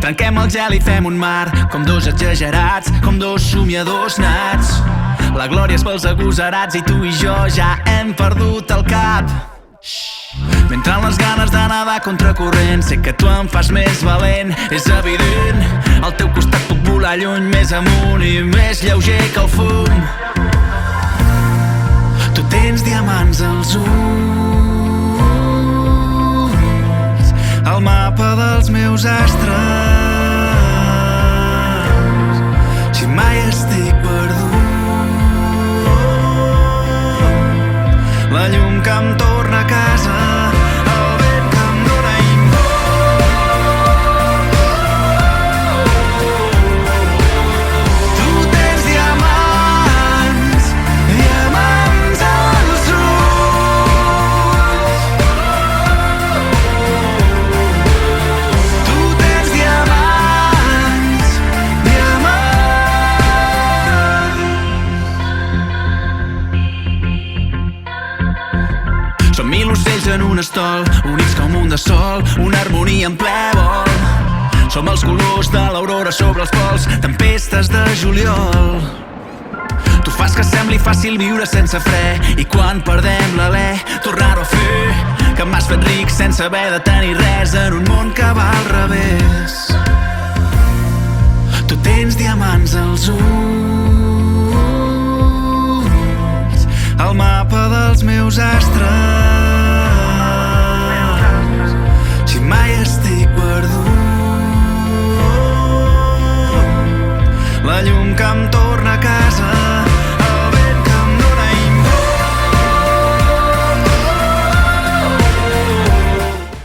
Trenquem el gel i fem un mar, com dos exagerats, com dos somiadors nats. La glòria és pels agosarats i tu i jo ja hem perdut el cap. M'entren les ganes de nedar contracorrent, sé que tu em fas més valent, és evident. Al teu costat puc volar lluny, més amunt i més lleuger que el fum. Tu tens diamants als ulls, el mapa dels meus astres. Si mai estic perdut, la llum que em torna a casa, el vent que em dóna tu tens diamants, diamants als ulls. Tu tens diamants, diamants. Som 1000 ocells en un estol, units com un de sol, una harmonia en ple vol. Som els colors de l'aurora sobre els pols, tempestes de juliol. Tu fas que sembli fàcil viure sense fre, i quan perdem l'alè, tornar-ho a fer. Que m'has fet ric sense haver de tenir res en un món que va al revés. Tu tens diamants als ulls, el mapa dels meus astres.